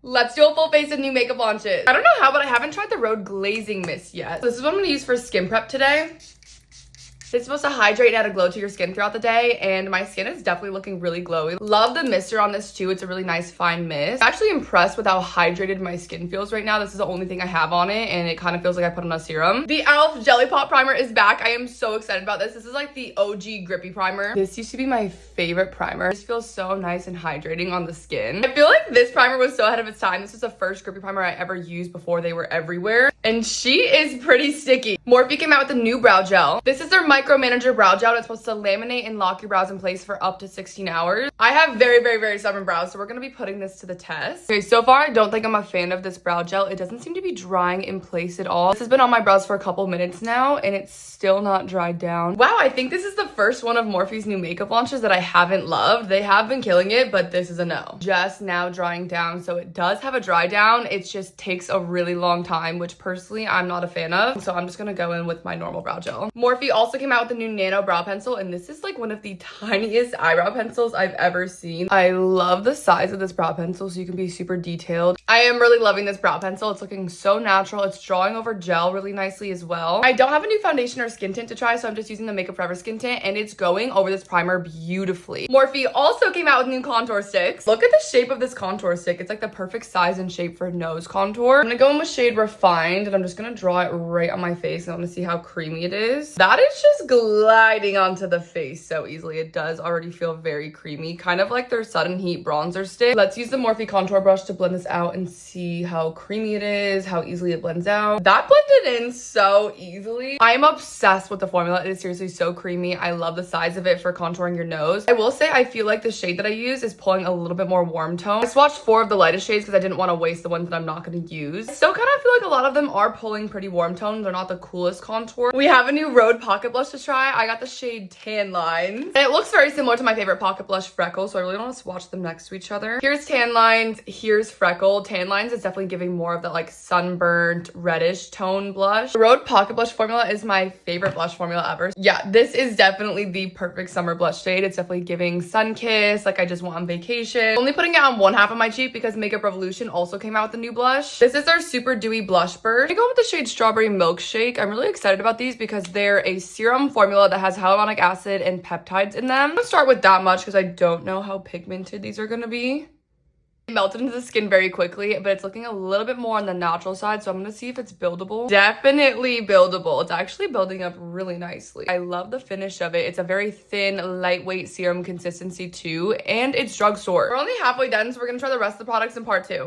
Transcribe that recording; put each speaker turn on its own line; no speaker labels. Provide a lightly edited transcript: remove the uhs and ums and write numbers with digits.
Let's do a full face of new makeup launches. I don't know how, but I haven't tried the Rhode Glazing Mist yet. So this is what I'm gonna use for skin prep today. It's supposed to hydrate and add a glow to your skin throughout the day, and my skin is definitely looking really glowy. Love the mister on this too. It's a really nice fine mist. I'm actually impressed with how hydrated my skin feels right now. This is the only thing I have on it, and it kind of feels like I put on a serum. The e.l.f. Jelly Pop Primer is back. I am so excited about this. This is like the OG grippy primer. This used to be my favorite primer. This feels so nice and hydrating on the skin. I feel like this primer was so ahead of its time. This was the first grippy primer I ever used before they were everywhere, and she is pretty sticky. Morphe came out with a new brow gel. This is their Micromanager brow gel. It's supposed to laminate and lock your brows in place for up to 16 hours. I have very stubborn brows, so we're gonna be putting this to the test. Okay, so far I don't think I'm a fan of this brow gel. It doesn't seem to be drying in place at all. This has been on my brows for a couple minutes now, and it's still not dried down. Wow, I think this is the first one of Morphe's new makeup launches that I haven't loved. They have been killing it, but this is a no. Just now drying down, so it does have a dry down. It just takes a really long time, which personally I'm not a fan of. So I'm just gonna go in with my normal brow gel. Morphe also came out with a new Nano brow pencil, and this is like one of the tiniest eyebrow pencils I've ever seen. I love the size of this brow pencil, so you can be super detailed. I am really loving this brow pencil. It's looking so natural. It's drawing over gel really nicely as well. I don't have a new foundation or skin tint to try, so I'm just using the Makeup Forever skin tint, and it's going over this primer beautifully. Morphe also came out with new contour sticks. Look at the shape of this contour stick. It's like the perfect size and shape for nose contour. I'm gonna go in with shade Refined, and I'm just gonna draw it right on my face, and I want to see how creamy it is. That is just gliding onto the face so easily. It does already feel very creamy, kind of like their Sudden Heat bronzer stick. Let's use the Morphe contour brush to blend this out and see how creamy it is, how easily it blends out. That blended in so easily. I am obsessed with the formula. It is seriously so creamy. I love the size of it for contouring your nose. I will say I feel like the shade that I use is pulling a little bit more warm tone. I swatched 4 of the lightest shades because I didn't want to waste the ones that I'm not going to use. I still kind of feel like a lot of them are pulling pretty warm tone. They're not the coolest contour. We have a new Rhode pocket blush to try. I got the shade Tan Lines, and it looks very similar to my favorite pocket blush, Freckle, so I really don't want to swatch them next to each other. Here's Tan Lines, here's Freckle. Tan Lines is definitely giving more of that like sunburnt reddish tone blush. The Rhode pocket blush formula is my favorite blush formula ever. Yeah, this is definitely the perfect summer blush shade. It's definitely giving sun kiss, like I just want on vacation. Only putting it on one half of my cheek because Makeup Revolution also came out with a new blush. This is their Super Dewy Blush Burst. I go with the shade Strawberry Milkshake. I'm really excited about these because they're a serum formula that has hyaluronic acid and peptides in them. I'm gonna start with that much because I don't know how pigmented these are gonna be. It melted into the skin very quickly, but it's looking a little bit more on the natural side, so I'm gonna see if it's buildable. Definitely buildable. It's actually building up really nicely. I love the finish of it. It's a very thin, lightweight serum consistency too, and it's drugstore. We're only halfway done, so we're gonna try the rest of the products in part 2.